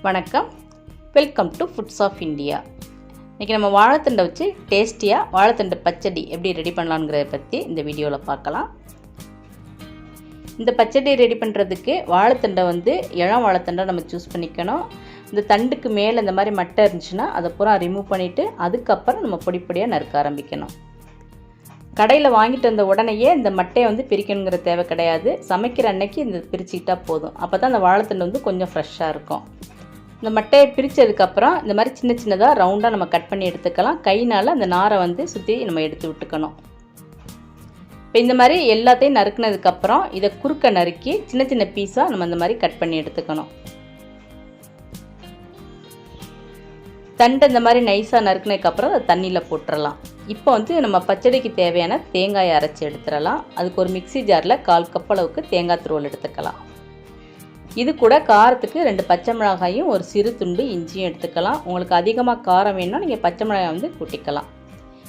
வணக்கம், welcome to foods of India. இன்றைக்கி நம்ம வாழைத்தண்டை வச்சு டேஸ்டியாக வாழைத்தண்டு பச்சடி எப்படி ரெடி பண்ணலாங்கிறத பற்றி இந்த வீடியோவில் பார்க்கலாம். இந்த பச்சடி ரெடி பண்ணுறதுக்கு வாழைத்தண்டை இளம் வாழைத்தண்டை நம்ம சூஸ் பண்ணிக்கணும். இந்த தண்டுக்கு மேலே இந்த மாதிரி மட்டை இருந்துச்சுன்னா அதை பூரா ரிமூவ் பண்ணிவிட்டு அதுக்கப்புறம் நம்ம பொடி பொடியாக நறுக்க ஆரம்பிக்கணும். கடையில் வாங்கிட்டு வந்த உடனேயே இந்த மட்டையை பிரிக்கணுங்கிற தேவை கிடையாது. சமைக்கிற அன்னைக்கு இந்த பிரிச்சுக்கிட்டால் போதும். அப்போ தான் அந்த வாழைத்தண்டு கொஞ்சம் ஃப்ரெஷ்ஷாக இருக்கும். இந்த மட்டையை பிரித்ததுக்கப்புறம் இந்த மாதிரி சின்ன சின்னதாக ரவுண்டாக நம்ம கட் பண்ணி எடுத்துக்கலாம். கைனால் அந்த நாரை சுற்றி நம்ம எடுத்து விட்டுக்கணும். இப்போ இந்த மாதிரி எல்லாத்தையும் நறுக்கினதுக்கப்புறம் இதை குறுக்க நறுக்கி சின்ன சின்ன பீஸாக நம்ம இந்த மாதிரி கட் பண்ணி எடுத்துக்கணும். தண்டை இந்த மாதிரி நைஸாக நறுக்கினதுக்கப்புறம் அதை தண்ணியில் போட்டுடலாம். இப்போ நம்ம பச்சடிக்கு தேவையான தேங்காயை அரைச்சி எடுத்துடலாம். அதுக்கு ஒரு மிக்ஸி ஜாரில் 1/4 கப் அளவுக்கு தேங்காய் துருவல் எடுத்துக்கலாம். இது கூட காரத்துக்கு 2 பச்சை மிளகாயும் ஒரு சிறு துண்டு இஞ்சியும் எடுத்துக்கலாம். உங்களுக்கு அதிகமாக காரம் வேணும்னா நீங்கள் பச்சை மிளகாய் கூட்டிக்கலாம்.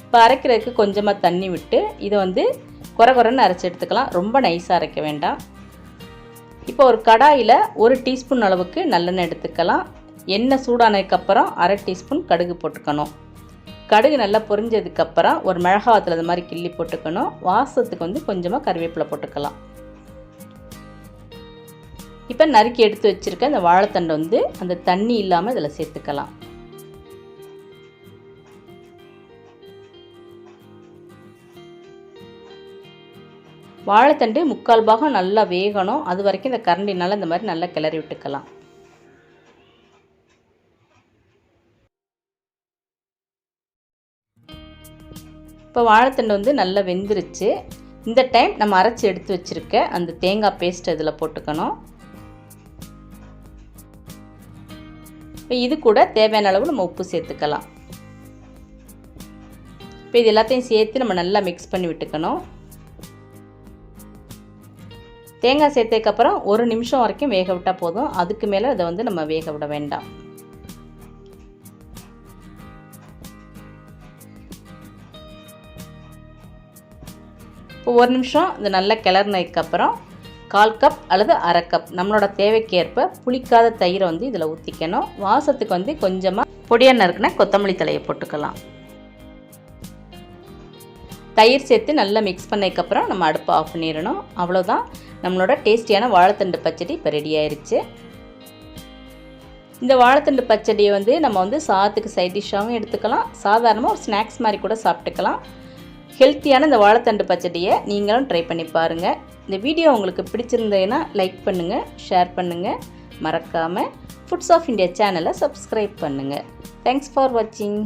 இப்போ அரைக்கிறதுக்கு கொஞ்சமாக தண்ணி விட்டு இதை குறை குறைன்னு அரைச்சி எடுத்துக்கலாம். ரொம்ப நைஸாக அரைக்க வேண்டாம். இப்போ ஒரு கடாயில் 1 டீஸ்பூன் அளவுக்கு நல்லெண்ணெய் எடுத்துக்கலாம். எண்ணெய் சூடானதுக்கப்புறம் 1/2 டீஸ்பூன் கடுகு போட்டுக்கணும். கடுகு நல்லா பொரிஞ்சதுக்கப்புறம் ஒரு மிளகாவத்தில் இந்த மாதிரி கிள்ளி போட்டுக்கணும். வாசத்துக்கு கொஞ்சமாக கறிவேப்பிலை போட்டுக்கலாம். இப்போ நறுக்கி எடுத்து வச்சுருக்க இந்த வாழைத்தண்டை அந்த தண்ணி இல்லாமல் இதில் சேர்த்துக்கலாம். வாழைத்தண்டு 3/4 பாகம் நல்லா வேகணும். அது வரைக்கும் இந்த கரண்டினால் இந்த மாதிரி நல்லா கிளறி விட்டுக்கலாம். இப்போ வாழைத்தண்டு நல்லா வெந்துருச்சு. இந்த டைம் நம்ம அரைச்சி எடுத்து வச்சுருக்க அந்த தேங்காய் பேஸ்ட் இதில் போட்டுக்கணும். இப்போ இது கூட தேவையான அளவு நம்ம உப்பு சேர்த்துக்கலாம். இப்போ இது எல்லாத்தையும் சேர்த்து நம்ம நல்லா மிக்ஸ் பண்ணி விட்டுக்கணும். தேங்காய் சேர்த்ததுக்கப்புறம் 1 நிமிஷம் வரைக்கும் வேக விட்டால் போதும். அதுக்கு மேலே அதை நம்ம வேக விட வேண்டாம். இப்போ 1 நிமிஷம் இது நல்லா கிளறினதுக்கப்புறம் 1/4 கப் அல்லது 1/2 கப் நம்மளோட தேவைக்கேற்ப புளிக்காத தயிரை இதில் ஊற்றிக்கணும். வாசத்துக்கு கொஞ்சமாக பொடியாக நறுக்குன கொத்தமல்லி தலையை போட்டுக்கலாம். தயிர் சேர்த்து நல்லா மிக்ஸ் பண்ணதுக்கப்புறம் நம்ம அடுப்பை ஆஃப் பண்ணிடணும். அவ்வளோதான், நம்மளோட டேஸ்டியான வாழைத்தண்டு பச்சடி இப்போ ரெடி ஆயிடுச்சு. இந்த வாழைத்தண்டு பச்சடியை நம்ம சாதத்துக்கு சைட் டிஷ்ஷாகவும் எடுத்துக்கலாம். சாதாரணமாக ஒரு ஸ்நாக்ஸ் மாதிரி கூட சாப்பிட்டுக்கலாம். ஹெல்த்தியான இந்த வாழைத்தண்டு பச்சடியை நீங்களும் ட்ரை பண்ணி பாருங்கள். இந்த வீடியோ உங்களுக்கு பிடிச்சிருந்ததுன்னா லைக் பண்ணுங்கள், ஷேர் பண்ணுங்கள். மறக்காமல் ஃபுட்ஸ் ஆஃப் இந்தியா சேனலை சப்ஸ்கிரைப் பண்ணுங்கள். தேங்க்ஸ் ஃபார் வாட்சிங்.